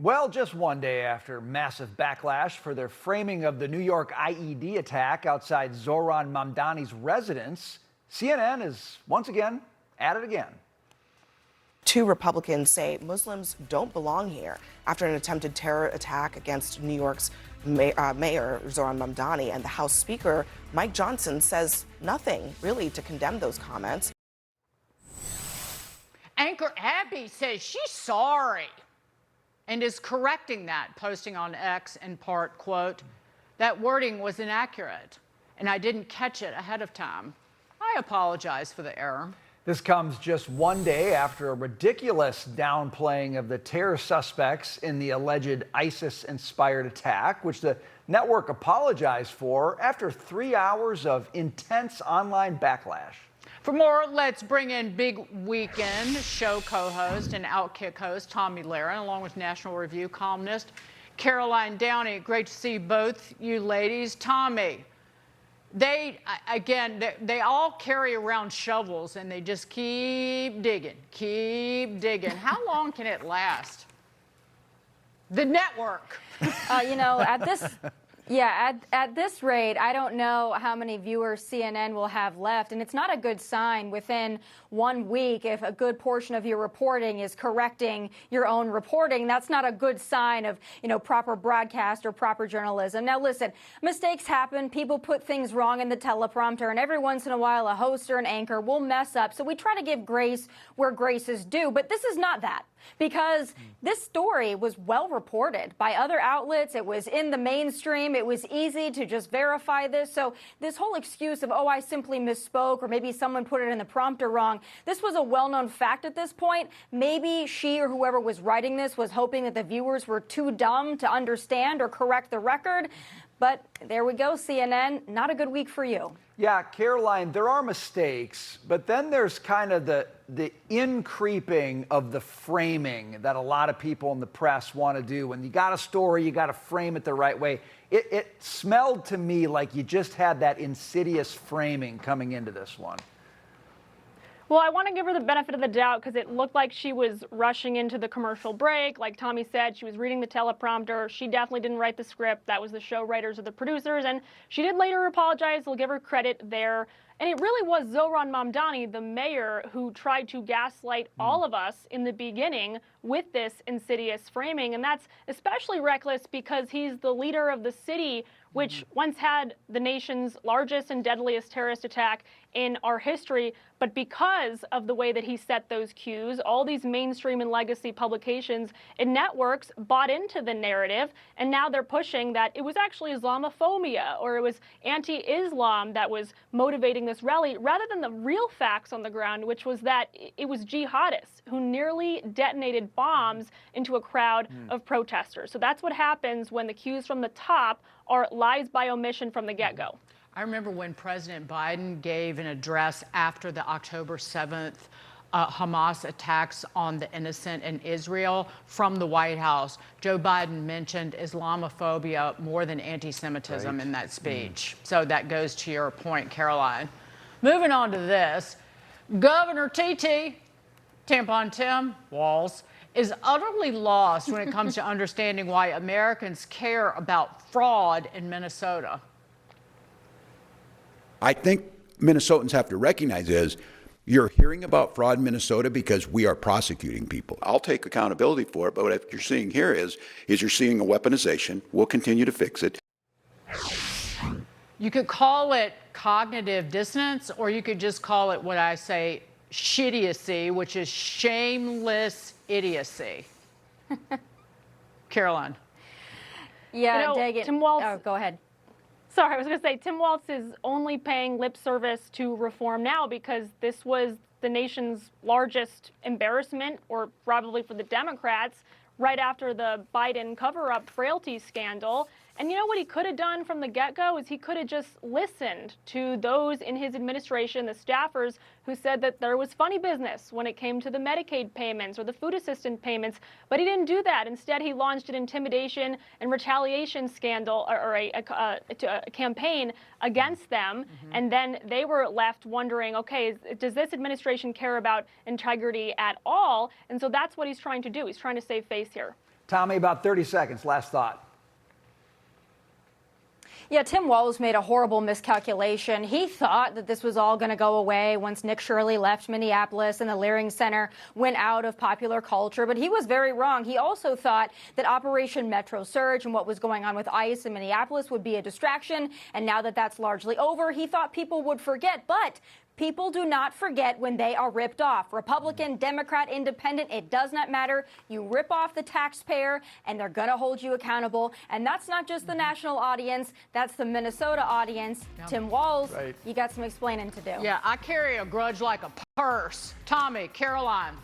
Well, just one day after massive backlash for their framing of the New York IED attack outside Zohran Mamdani's residence, CNN is once again at it again. Two Republicans say Muslims don't belong here after an attempted terror attack against New York's Mayor Zohran Mamdani, and the House Speaker Mike Johnson says nothing really to condemn those comments. Anchor Abby says she's sorry and is correcting that, posting on X in part, quote, "That wording was inaccurate and I didn't catch it ahead of time. I apologize for the error." This comes just one day after a ridiculous downplaying of the terror suspects in the alleged ISIS-inspired attack, which the network apologized for after 3 hours of intense online backlash. For more, let's bring in Big Weekend show co-host and Outkick host Tomi Lahren, along with National Review columnist Caroline Downey. Great to see both you ladies. Tomi, they all carry around shovels and they just keep digging. How long can it last? The network. At this rate, I don't know how many viewers CNN will have left, and it's not a good sign within 1 week if a good portion of your reporting is correcting your own reporting. That's not a good sign of, proper broadcast or proper journalism. Now, listen, mistakes happen. People put things wrong in the teleprompter, and every once in a while, a host or an anchor will mess up. So we try to give grace where grace is due, but this is not that. Because this story was well reported by other outlets. It was in the mainstream. It was easy to just verify this. So this whole excuse of, I simply misspoke, or maybe someone put it in the prompter wrong, this was a well-known fact at this point. Maybe she or whoever was writing this was hoping that the viewers were too dumb to understand or correct the record. But there we go, CNN. Not a good week for you. Yeah, Caroline, there are mistakes, but then there's kind of the in-creeping of the framing that a lot of people in the press want to do. When you got a story, you got to frame it the right way. It smelled to me like you just had that insidious framing coming into this one. Well, I want to give her the benefit of the doubt because it looked like she was rushing into the commercial break. Like Tomi said, she was reading the teleprompter. She definitely didn't write the script. That was the show writers or the producers. And she did later apologize. We'll give her credit there. And it really was Zohran Mamdani, the mayor, who tried to gaslight all of us in the beginning with this insidious framing. And that's especially reckless because he's the leader of the city, which once had the nation's largest and deadliest terrorist attack in our history. But because of the way that he set those cues, all these mainstream and legacy publications and networks bought into the narrative. And now they're pushing that it was actually Islamophobia or it was anti-Islam that was motivating this rally, rather than the real facts on the ground, which was that it was jihadists who nearly detonated bombs into a crowd of protesters. So that's what happens when the cues from the top are lies by omission from the get-go. I remember when President Biden gave an address after the October 7th Hamas attacks on the innocent in Israel from the White House. Joe Biden mentioned Islamophobia more than anti-Semitism in that speech. So that goes to your point, Caroline. Moving on to this, Governor Tampon Tim Walz, is utterly lost when it comes to understanding why Americans care about fraud in Minnesota. I think Minnesotans have to recognize is you're hearing about fraud in Minnesota because we are prosecuting people. I'll take accountability for it, but what you're seeing here is you're seeing a weaponization. We'll continue to fix it. You could call it cognitive dissonance, or you could just call it what I say shittiacy, which is shameless idiocy. Caroline. Yeah, Dagan. Tim Walz. Oh, go ahead. Sorry, I was going to say Tim Walz is only paying lip service to reform now because this was the nation's largest embarrassment, or probably for the Democrats, right after the Biden cover-up frailty scandal. And you know what he could have done from the get-go is he could have just listened to those in his administration, the staffers, who said that there was funny business when it came to the Medicaid payments or the food assistance payments. But he didn't do that. Instead, he launched an intimidation and retaliation scandal or a campaign against them. And then they were left wondering, okay, does this administration care about integrity at all? And so that's what he's trying to do. He's trying to save face here. Tomi, about 30 seconds. Last thought. Yeah, Tim Walz made a horrible miscalculation. He thought that this was all going to go away once Nick Shirley left Minneapolis and the Lahren Center went out of popular culture, but he was very wrong. He also thought that Operation Metro Surge and what was going on with ICE in Minneapolis would be a distraction, and now that that's largely over, he thought people would forget, but people do not forget when they are ripped off. Republican, Democrat, Independent, it does not matter. You rip off the taxpayer, and they're going to hold you accountable. And that's not just the national audience. That's the Minnesota audience. Yeah. Tim Walz, Right. you got some explaining to do. Yeah, I carry a grudge like a purse. Tomi, Caroline.